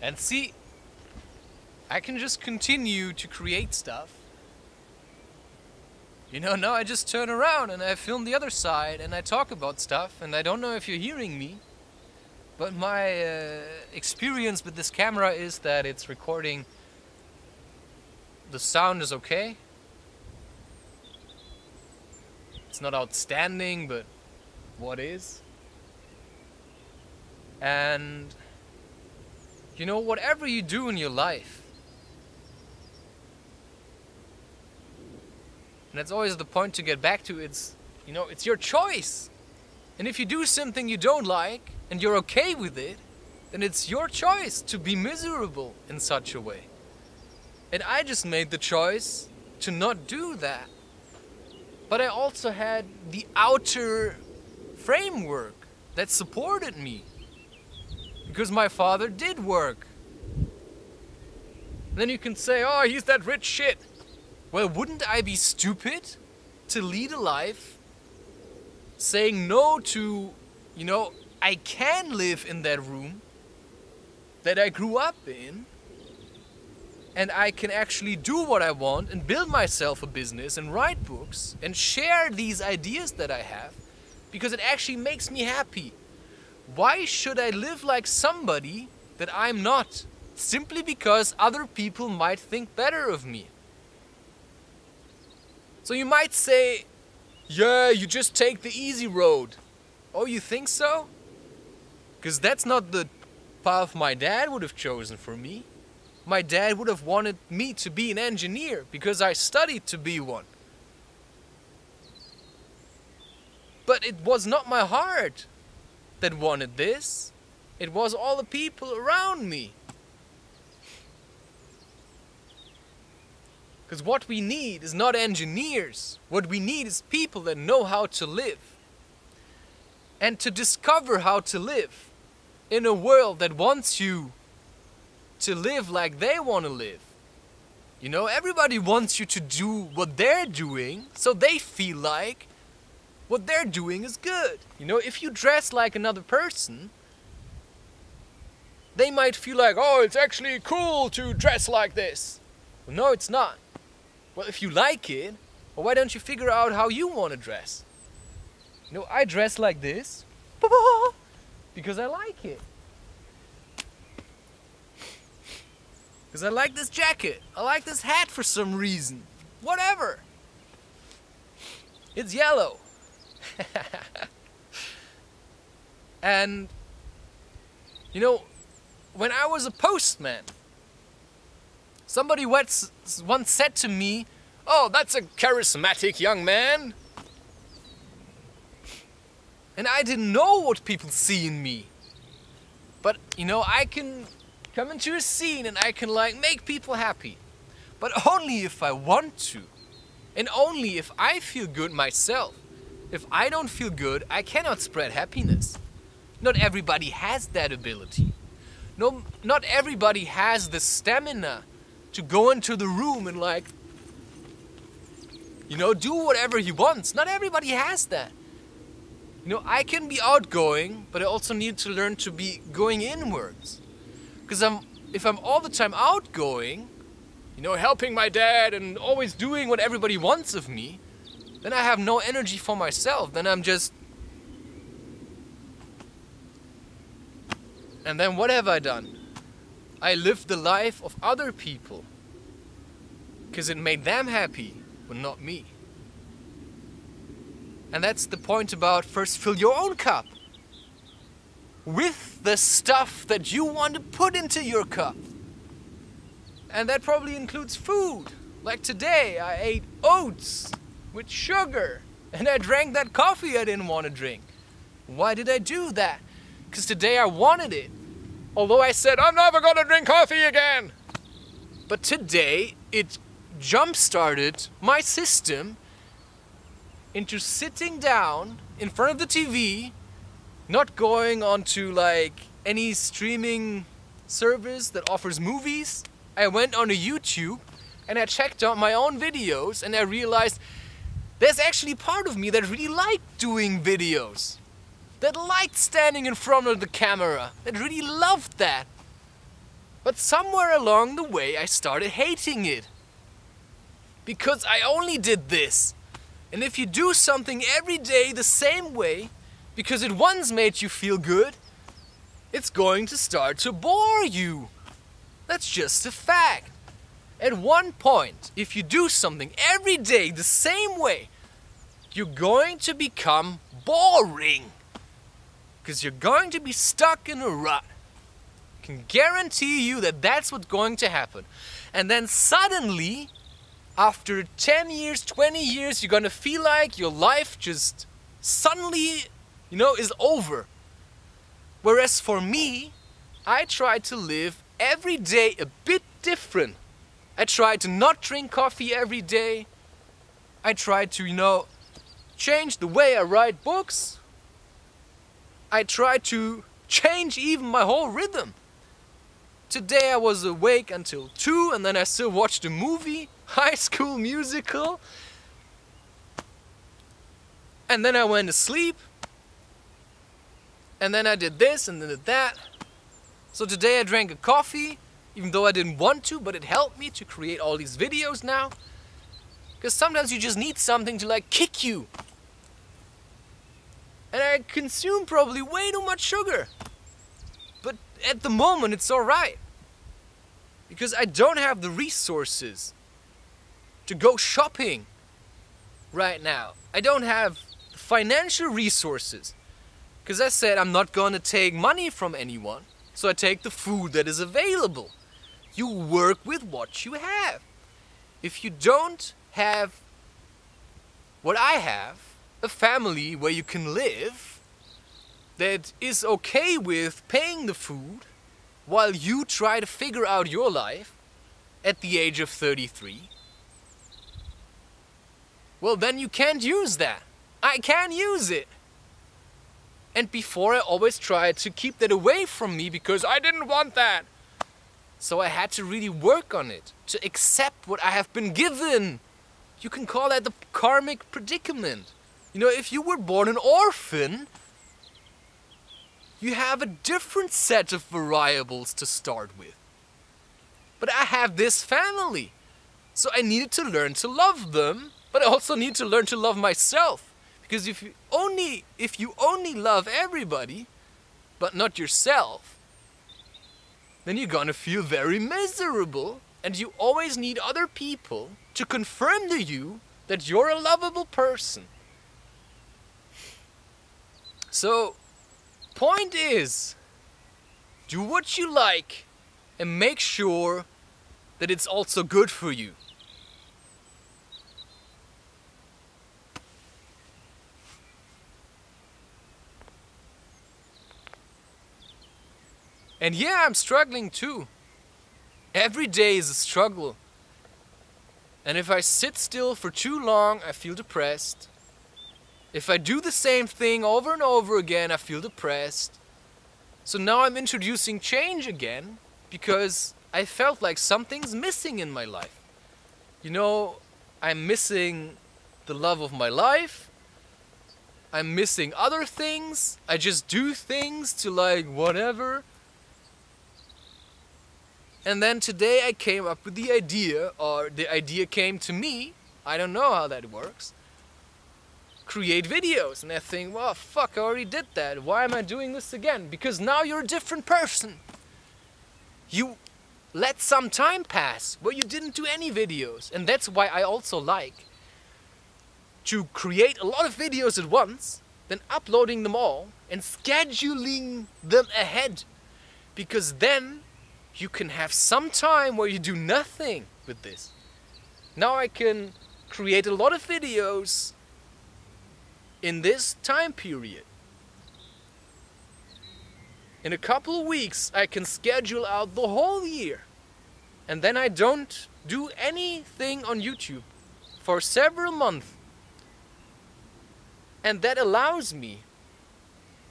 And see, I can just continue to create stuff. You know, now I just turn around and I film the other side and I talk about stuff, and I don't know if you're hearing me, but my experience with this camera is that it's recording. The sound is okay. It's not outstanding, but what is? And you know, whatever you do in your life, and that's always the point to get back to, it's, you know, it's your choice. And if you do something you don't like and you're okay with it, then it's your choice to be miserable in such a way. And I just made the choice to not do that. But I also had the outer framework that supported me. Because my father did work. And then you can say, oh, he's that rich shit. Well, wouldn't I be stupid to lead a life saying no to, you know, I can live in that room that I grew up in, and I can actually do what I want and build myself a business and write books and share these ideas that I have because it actually makes me happy. Why should I live like somebody that I'm not, simply because other people might think better of me? So you might say, yeah, you just take the easy road. Oh, you think so? Because that's not the path my dad would have chosen for me. My dad would have wanted me to be an engineer because I studied to be one. But it was not my heart that wanted this. It was all the people around me. Because what we need is not engineers. What we need is people that know how to live. And to discover how to live in a world that wants you to live like they want to live. You know, everybody wants you to do what they're doing so they feel like what they're doing is good. You know, if you dress like another person, they might feel like, oh, it's actually cool to dress like this. Well, no, it's not. Well, if you like it, well, why don't you figure out how you want to dress? You know, I dress like this because I like it. Because I like this jacket. I like this hat for some reason. Whatever. It's yellow. And, you know, when I was a postman, somebody once said to me, oh, that's a charismatic young man. And I didn't know what people see in me. But, you know, I can come into a scene and I can like make people happy. But only if I want to. And only if I feel good myself. If I don't feel good, I cannot spread happiness. Not everybody has that ability. No, not everybody has the stamina to go into the room and like, you know, do whatever he wants. Not everybody has that. You know, I can be outgoing, but I also need to learn to be going inwards. Because if I'm all the time outgoing, you know, helping my dad and always doing what everybody wants of me, then I have no energy for myself. Then I'm just... And then what have I done? I lived the life of other people. Because it made them happy, but not me. And that's the point about first fill your own cup. With the stuff that you want to put into your cup. And that probably includes food. Like today, I ate oats with sugar. And I drank that coffee I didn't want to drink. Why did I do that? Because today I wanted it. Although I said, I'm never gonna drink coffee again. But today, it jump-started my system into sitting down in front of the TV, not going onto like any streaming service that offers movies. I went on to YouTube and I checked out my own videos and I realized there's actually part of me that really liked doing videos. That liked standing in front of the camera. That really loved that. But somewhere along the way I started hating it. Because I only did this. And if you do something every day the same way, because it once made you feel good, it's going to start to bore you. That's just a fact. At one point, if you do something every day the same way, you're going to become boring. Because you're going to be stuck in a rut. I can guarantee you that that's what's going to happen. And then suddenly, after 10 years, 20 years, you're gonna feel like your life just suddenly, is over. Whereas for me, I try to live every day a bit different. I try to not drink coffee every day. I try to, change the way I write books. I try to change even my whole rhythm. Today I was awake until 2 and then I still watched a movie, High School Musical. And then I went to sleep. And then I did this and then did that. So today I drank a coffee, even though I didn't want to, but it helped me to create all these videos now. Because sometimes you just need something to kick you. And I consume probably way too much sugar. But at the moment it's alright. Because I don't have the resources to go shopping right now. I don't have the financial resources. Because I said I'm not gonna take money from anyone. So I take the food that is available. You work with what you have. If you don't have what I have, a family where you can live, that is okay with paying the food while you try to figure out your life at the age of 33, well then you can't use that. I can use it. And before I always tried to keep that away from me because I didn't want that. So I had to really work on it, to accept what I have been given. You can call that the karmic predicament. If you were born an orphan, you have a different set of variables to start with. But I have this family, so I needed to learn to love them, but I also need to learn to love myself. Because if you only love everybody, but not yourself, then you're gonna feel very miserable, and you always need other people to confirm to you that you're a lovable person. So, point is, do what you like and make sure that it's also good for you. And yeah, I'm struggling too. Every day is a struggle. And if I sit still for too long, I feel depressed. If I do the same thing over and over again, I feel depressed. So now I'm introducing change again because I felt like something's missing in my life. I'm missing the love of my life. I'm missing other things. I just do things to whatever. And then today I came up with the idea, or the idea came to me. I don't know how that works. Create videos. And I think, well, fuck, I already did that. Why am I doing this again? Because now you're a different person. You let some time pass where you didn't do any videos. And that's why I also like to create a lot of videos at once, then uploading them all and scheduling them ahead. Because then you can have some time where you do nothing with this. Now I can create a lot of videos in this time period. In a couple of weeks I can schedule out the whole year. And then I don't do anything on YouTube for several months. And that allows me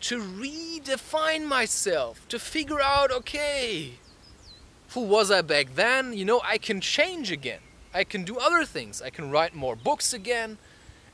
to redefine myself, to figure out, okay, who was I back then? I can change again. I can do other things. I can write more books again.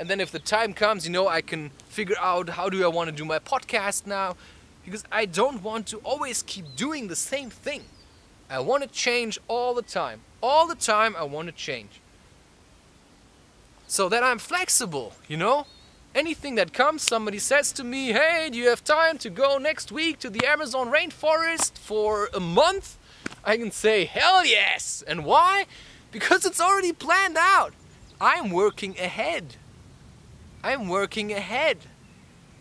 And then if the time comes, I can figure out how do I want to do my podcast now. Because I don't want to always keep doing the same thing. I want to change all the time. All the time I want to change. So that I'm flexible, you know? Anything that comes, somebody says to me, hey, do you have time to go next week to the Amazon rainforest for a month? I can say, hell yes! And why? Because it's already planned out. I'm working ahead. I'm working ahead.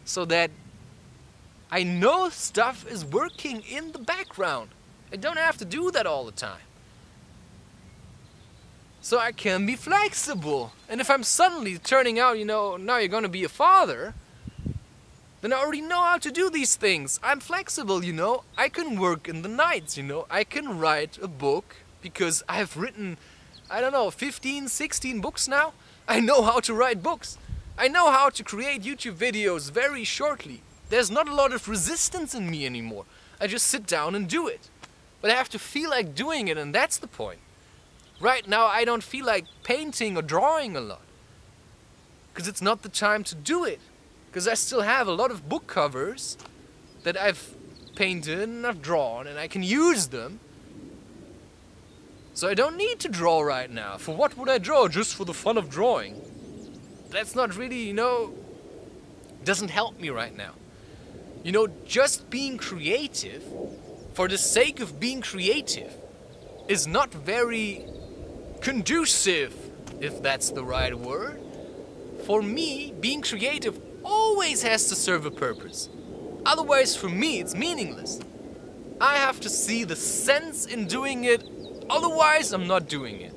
So that I know stuff is working in the background. I don't have to do that all the time. So I can be flexible. And if I'm suddenly turning out, you know, now you're gonna be a father, then I already know how to do these things. I'm flexible, you know. I can work in the nights, you know. I can write a book because I've written, I don't know, 15, 16 books now. I know how to write books. I know how to create YouTube videos very shortly. There's not a lot of resistance in me anymore. I just sit down and do it. But I have to feel like doing it, and that's the point. Right now I don't feel like painting or drawing a lot. Because it's not the time to do it. Because I still have a lot of book covers that I've painted and I've drawn and I can use them. So I don't need to draw right now. For what would I draw? Just for the fun of drawing. That's not really, you know, doesn't help me right now. You know, just being creative for the sake of being creative is not very conducive, if that's the right word. For me, being creative always has to serve a purpose. Otherwise, for me, it's meaningless. I have to see the sense in doing it, otherwise I'm not doing it.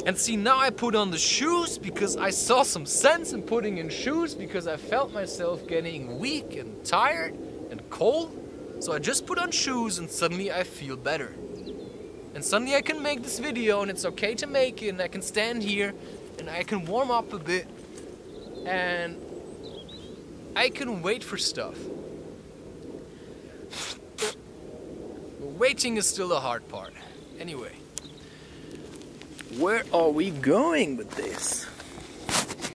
And see, now I put on the shoes because I saw some sense in putting in shoes because I felt myself getting weak and tired and cold. So I just put on shoes and suddenly I feel better. And suddenly I can make this video and it's okay to make it and I can stand here and I can warm up a bit and I can wait for stuff. But waiting is still the hard part. Anyway, where are we going with this?